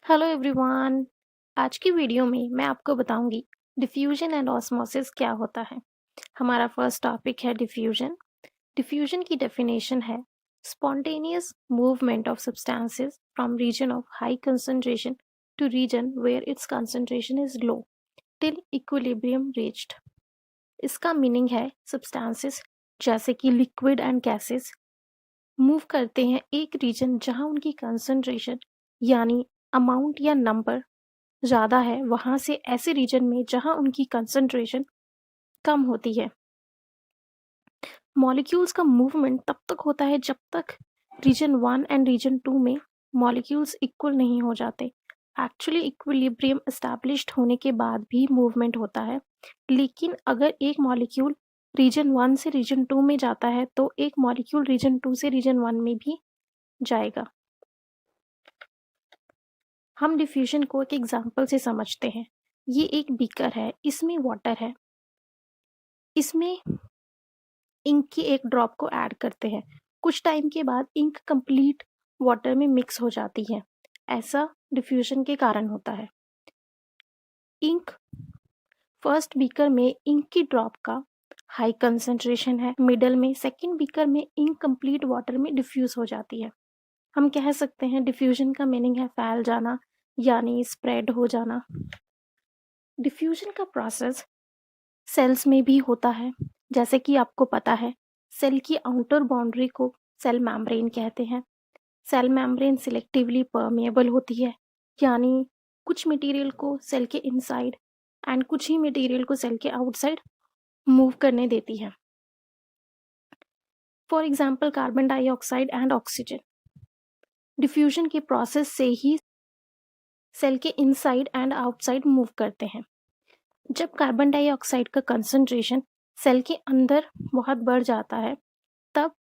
Hello everyone. आज की video में मैं आपको बताऊंगी डिफ्यूजन एंड ऑस्मोसिस क्या होता है। हमारा फर्स्ट टॉपिक है डिफ्यूजन। डिफ्यूजन की डेफिनेशन है spontaneous movement of substances from region of high concentration to region where its concentration is low till equilibrium reached. इसका मीनिंग है सब्सटेंसेस जैसे कि लिक्विड एंड गैसेस मूव करते हैं एक रीजन जहां उनकी कंसंट्रेशन यानी अमाउंट या नंबर ज़्यादा है वहाँ से ऐसे रीजन में जहाँ उनकी कंसंट्रेशन कम होती है। मॉलिक्यूल्स का मूवमेंट तब तक होता है जब तक रीजन 1 एंड रीजन 2 में मॉलिक्यूल्स इक्वल नहीं हो जाते। एक्चुअली इक्विलिब्रियम एस्टैब्लिश्ड होने के बाद भी मूवमेंट होता है, लेकिन अगर एक मॉलिक्यूल रीजन 1 से रीजन 2 में जाता है तो एक मॉलिक्यूल रीजन 2 से रीजन 1 में भी जाएगा। हम डिफ्यूजन को एक एग्जांपल से समझते हैं। ये एक बीकर है, इसमें वाटर है, इसमें इंक की एक ड्रॉप को ऐड करते हैं। कुछ टाइम के बाद इंक कंप्लीट वाटर में मिक्स हो जाती है। ऐसा डिफ्यूजन के कारण होता है। इंक फर्स्ट बीकर में इंक की ड्रॉप का हाई कंसंट्रेशन है, मिडल में, सेकंड बीकर में इंक कंप्लीट वाटर में डिफ्यूज हो जाती है। हम कह सकते हैं डिफ्यूजन का मीनिंग है फैल जाना यानी स्प्रेड हो जाना। डिफ्यूजन का प्रोसेस सेल्स में भी होता है। जैसे कि आपको पता है सेल की आउटर बाउंड्री को सेल मेम्ब्रेन कहते हैं। सेल मेम्ब्रेन सिलेक्टिवली परमेएबल होती है, यानी कुछ मटेरियल को सेल के इनसाइड एंड कुछ ही मटेरियल को सेल के आउटसाइड मूव करने देती है। For example carbon dioxide and oxygen diffusion के प्रोसेस से ही सेल के इनसाइड एंड आउटसाइड मूव करते हैं। जब कार्बन डाइऑक्साइड का कंसंट्रेशन सेल के अंदर बहुत बढ़ जाता है तब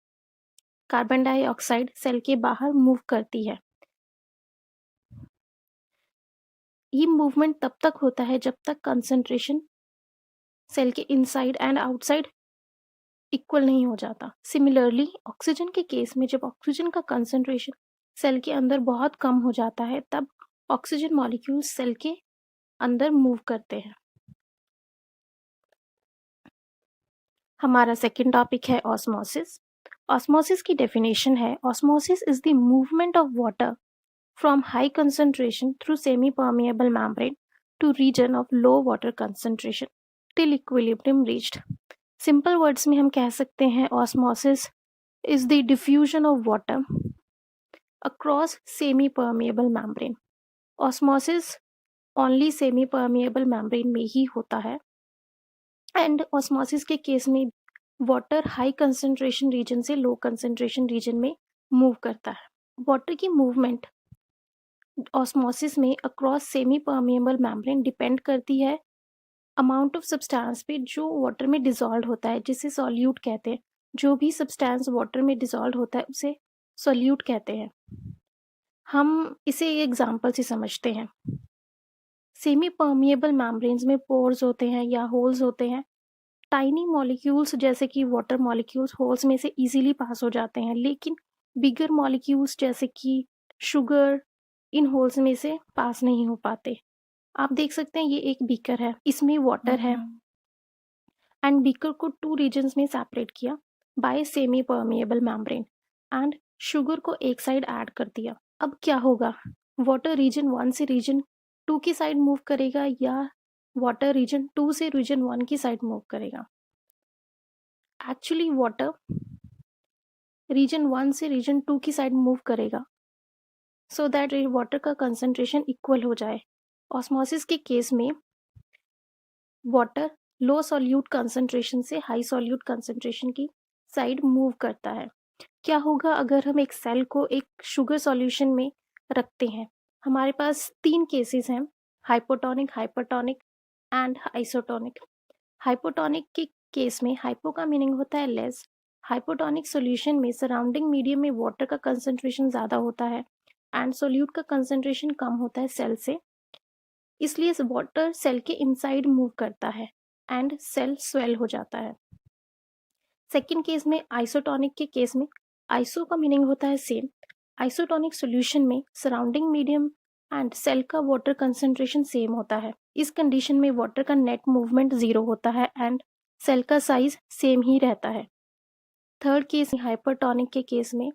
कार्बन डाइऑक्साइड सेल के बाहर मूव करती है। ये मूवमेंट तब तक होता है जब तक कंसंट्रेशन सेल के इनसाइड एंड आउटसाइड इक्वल नहीं हो जाता। सिमिलरली ऑक्सीजन के केस में जब ऑक्सीजन का कंसंट्रेशन सेल के अंदर बहुत कम हो जाता है तब ऑक्सीजन मॉलिक्यूल्स सेल के अंदर मूव करते हैं। हमारा सेकेंड टॉपिक है ऑस्मोसिस। ऑस्मोसिस की डेफिनेशन है osmosis is the movement of water from high concentration through semi-permeable membrane to region of low water concentration till equilibrium reached. Simple words में हम कह सकते हैं osmosis is the diffusion of water across semi-permeable membrane. Osmosis only semi-permeable membrane में ही होता है and osmosis के case में वाटर हाई कंसंट्रेशन रीजन से लो कंसंट्रेशन रीजन में मूव करता है। वाटर की मूवमेंट ऑस्मोसिस में across semi permeable membrane depend करती है अमाउंट ऑफ सब्सटेंस पे जो वाटर में डिसॉल्व होता है, जिसे सॉल्यूट कहते हैं। जो भी सब्सटेंस वाटर में डिसॉल्व होता है उसे सॉल्यूट कहते हैं। हम इसे एक एग्जांपल से समझते हैं। सेमी परमेएबल मेम्ब्रेन्स में पोर्स होते हैं या होल्स होते हैं। टाइनी मॉलिक्यूल्स जैसे कि वाटर मॉलिक्यूल्स होल्स में से इजीली पास हो जाते हैं, लेकिन बिगर मॉलिक्यूल्स जैसे कि शुगर इन होल्स में से पास नहीं हो पाते। आप देख सकते हैं ये एक बीकर है, इसमें वाटर है एंड बीकर को टू रीजन्स में सेपरेट किया bye semi permeable membrane and sugar को एक साइड ऐड कर दिया। अब क्या होगा, वाटर रीजन 1 से रीजन 2 की साइड मूव करेगा या वाटर रीजन 2 से रीजन 1 की साइड मूव करेगा? एक्चुअली वाटर रीजन 1 से रीजन 2 की साइड मूव करेगा सो दैट वाटर का कंसंट्रेशन इक्वल हो जाए। ऑस्मोसिस के केस में वाटर लो सॉल्यूट कंसंट्रेशन से हाई सॉल्यूट कंसंट्रेशन की साइड मूव करता है। क्या होगा अगर हम एक सेल को एक शुगर सॉल्यूशन में रखते हैं? हमारे पास 3 केसेस हैं, hypotonic, hypertonic and isotonic. Hypotonic के केस में हाइपो का मीनिंग होता है लेस। हाइपोटोनिक सॉल्यूशन में सराउंडिंग मीडियम में वाटर का कंसंट्रेशन ज़्यादा होता है एंड सॉल्यूट का कंसंट्रेशन कम होता है सेल से, इसलिए वाटर सेल के इनसाइड मूव करता है एंड सेल स्वेल हो जाता है। सेकेंड केस में आइसोटोनिक के केस में आइसो का मीनिंग होता है सेम। आइसोटोनिक सॉल्यूशन में सराउंडिंग मीडियम एंड सेल का वाटर कंसंट्रेशन सेम होता है। इस कंडीशन में वाटर का नेट मूवमेंट 0 होता है एंड सेल का साइज सेम ही रहता है। थर्ड केस हाइपरटोनिक के केस में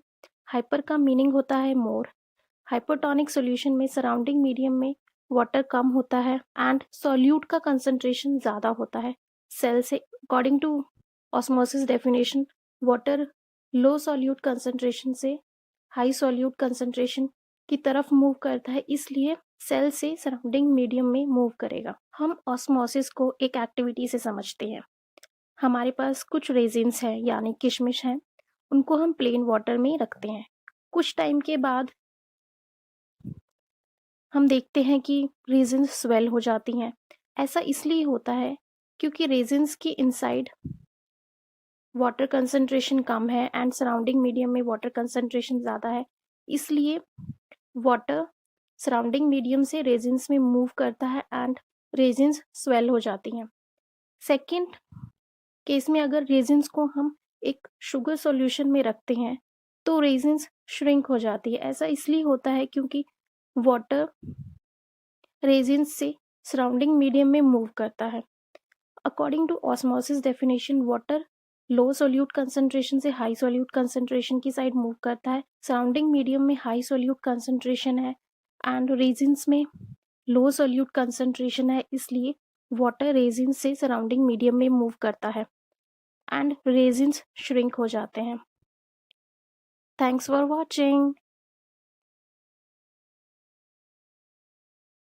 हाइपर का मीनिंग होता है मोर। हाइपरटोनिक सॉल्यूशन में सराउंडिंग मीडियम में वाटर कम होता है एंड सॉल्यूट का कंसंट्रेशन ज़्यादा होता है। सेल से according to osmosis definition water low solute concentration से हाई सॉल्यूट कंसंट्रेशन की तरफ मूव करता है, इसलिए सेल से सराउंडिंग मीडियम में मूव करेगा। हम ऑस्मोसिस को एक एक्टिविटी से समझते हैं। हमारे पास कुछ रेजिन्स हैं यानी किशमिश हैं, उनको हम प्लेन वाटर में रखते हैं। कुछ टाइम के बाद हम देखते हैं कि रेजिन्स स्वेल हो जाती हैं। ऐसा इसलिए होता है क्योंकि रेजिन्स की इनसाइड वाटर कंसंट्रेशन कम है एंड सराउंडिंग मीडियम में वाटर कंसंट्रेशन ज़्यादा है, इसलिए वाटर सराउंडिंग मीडियम से रेजिन्स में मूव करता है एंड रेजिन्स स्वेल हो जाती हैं। सेकेंड केस में अगर रेजिन्स को हम एक शुगर सॉल्यूशन में रखते हैं तो रेजिन्स श्रिंक हो जाती है। ऐसा इसलिए होता है क्योंकि वाटर रेजिन्स से सराउंडिंग मीडियम में मूव करता है। According to osmosis definition water low solute concentration से हाई सोल्यूट कंसंट्रेशन की साइड मूव करता है। सराउंडिंग मीडियम में हाई सोल्यूट कंसंट्रेशन है एंड रेजिन्स में लो सोल्यूट कंसंट्रेशन है, इसलिए वाटर रेजिन्स से सराउंडिंग मीडियम में मूव करता है एंड रेजिन्स श्रिंक हो जाते हैं। Thanks for watching.